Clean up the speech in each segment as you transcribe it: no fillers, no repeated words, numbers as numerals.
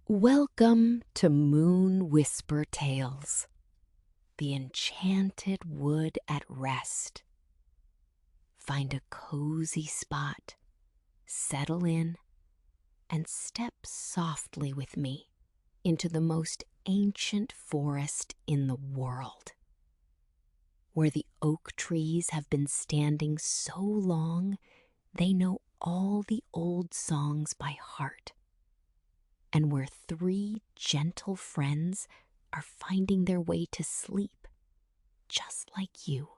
Welcome to Moonwhisper Tales, the enchanted wood at rest. Find a cozy spot, settle in, and step softly with me into the most ancient forest in the world, where the oak trees have been standing so long they know all the old songs by heart, and where three gentle friends are finding their way to sleep, just like you.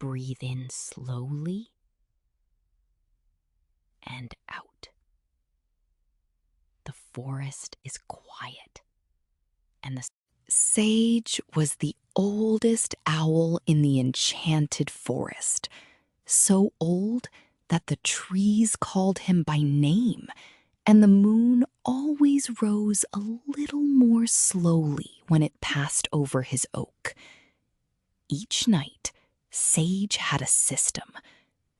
Breathe in slowly and out. The forest is quiet, and the sage was the oldest owl in the enchanted forest, so old that the trees called him by name, and the moon always rose a little more slowly when it passed over his oak. Each night, Sage had a system.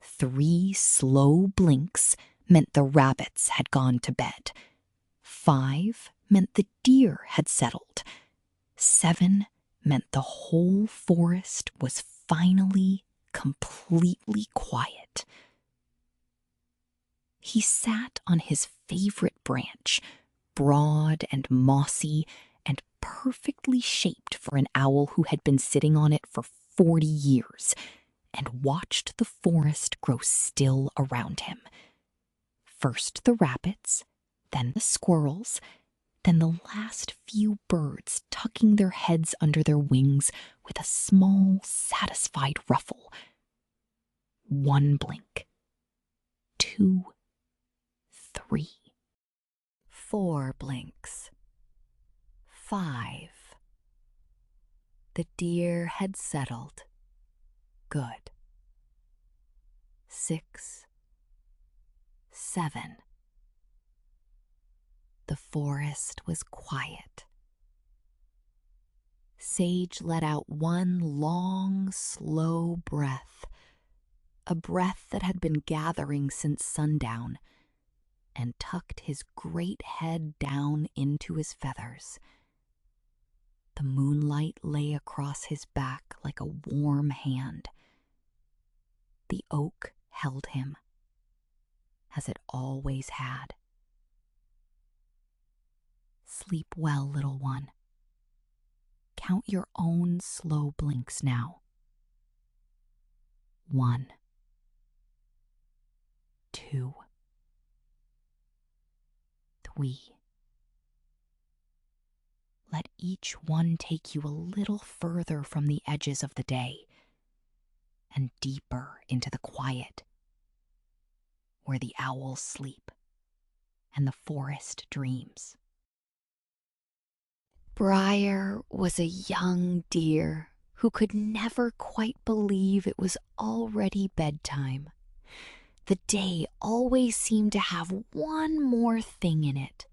3 slow blinks meant the rabbits had gone to bed. 5 meant the deer had settled. 7 meant the whole forest was finally completely quiet. He sat on his favorite branch, broad and mossy and perfectly shaped for an owl who had been sitting on it for 40 years, and watched the forest grow still around him. First the rabbits, then the squirrels, then the last few birds tucking their heads under their wings with a small, satisfied ruffle. 1 blink, 2, 3, 4 blinks, 5. The deer had settled. Good. 6, 7. The forest was quiet. Sage let out one long, slow breath, a breath that had been gathering since sundown, and tucked his great head down into his feathers. The moonlight lay across his back like a warm hand. The oak held him, as it always had. Sleep well, little one. Count your own slow blinks now. 1, 2, 3. Let each one take you a little further from the edges of the day and deeper into the quiet, where the owls sleep and the forest dreams. Briar was a young deer who could never quite believe it was already bedtime. The day always seemed to have one more thing in it,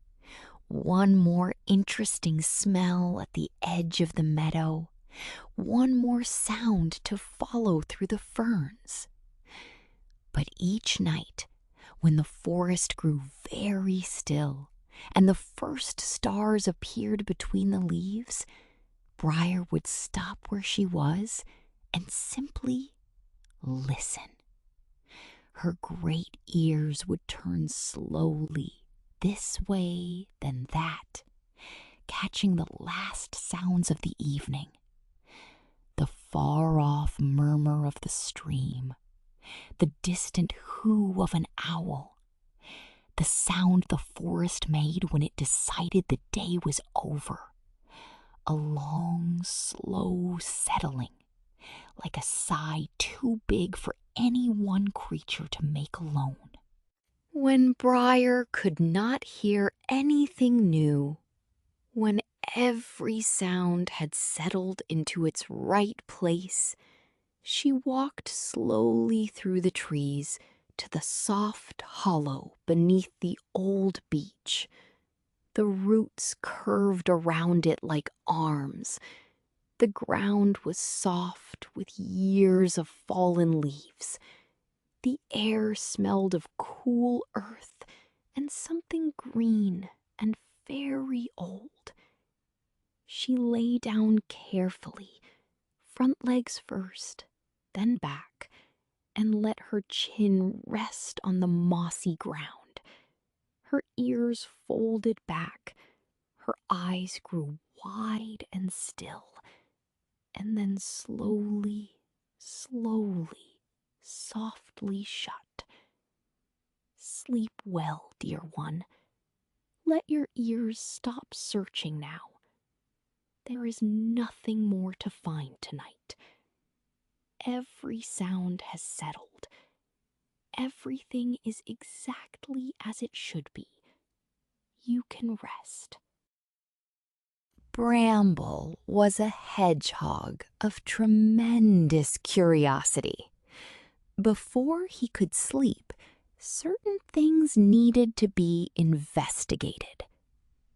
one more interesting smell at the edge of the meadow, one more sound to follow through the ferns. But each night, when the forest grew very still and the first stars appeared between the leaves, Briar would stop where she was and simply listen. Her great ears would turn slowly this way, then that, catching the last sounds of the evening. The far-off murmur of the stream, the distant hoo of an owl, the sound the forest made when it decided the day was over. A long, slow settling, like a sigh too big for any one creature to make alone. When Briar could not hear anything new, when every sound had settled into its right place, she walked slowly through the trees to the soft hollow beneath the old beech. The roots curved around it like arms. The ground was soft with years of fallen leaves. The air smelled of cool earth and something green very old. She lay down carefully, front legs first, then back, and let her chin rest on the mossy ground. Her ears folded back, her eyes grew wide and still, and then slowly, softly shut. Sleep well, dear one. Let your ears stop searching now. There is nothing more to find tonight. Every sound has settled. Everything is exactly as it should be. You can rest. Bramble was a hedgehog of tremendous curiosity. Before he could sleep, certain things needed to be investigated.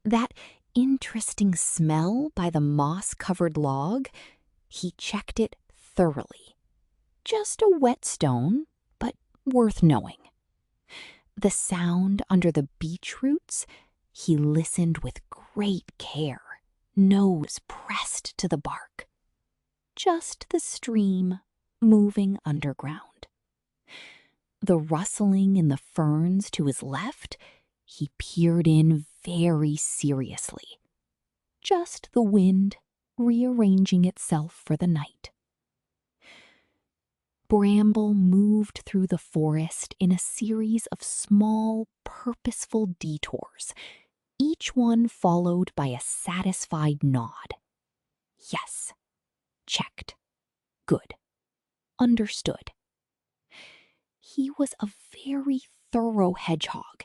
That interesting smell by the moss-covered log, he checked it thoroughly. Just a whetstone, but worth knowing. The sound under the beech roots, he listened with great care, nose pressed to the bark. Just the stream moving underground. The rustling in the ferns to his left, he peered in very seriously. Just the wind rearranging itself for the night. Bramble moved through the forest in a series of small, purposeful detours, each one followed by a satisfied nod. Yes. Checked. Good. Understood. He was a very thorough hedgehog.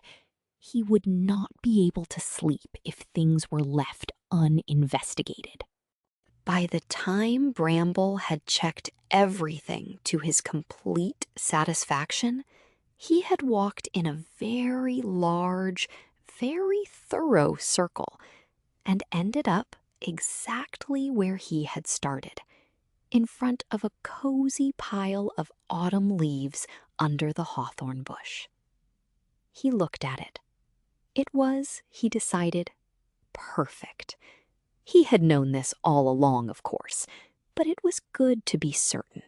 He would not be able to sleep if things were left uninvestigated. By the time Bramble had checked everything to his complete satisfaction, he had walked in a very large, very thorough circle and ended up exactly where he had started, in front of a cozy pile of autumn leaves under the hawthorn bush. He looked at it. It was, he decided, perfect. He had known this all along, of course, but it was good to be certain.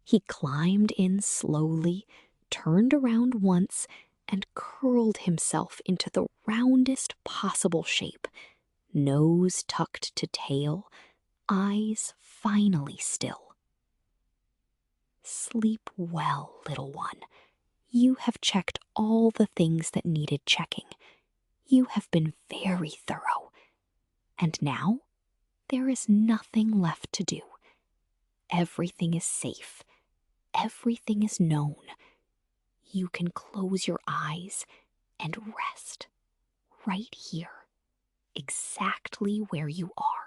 He climbed in slowly, turned around once, and curled himself into the roundest possible shape, nose tucked to tail, eyes finally still. Sleep well, little one. You have checked all the things that needed checking. You have been very thorough. And now, there is nothing left to do. Everything is safe. Everything is known. You can close your eyes and rest right here, exactly where you are.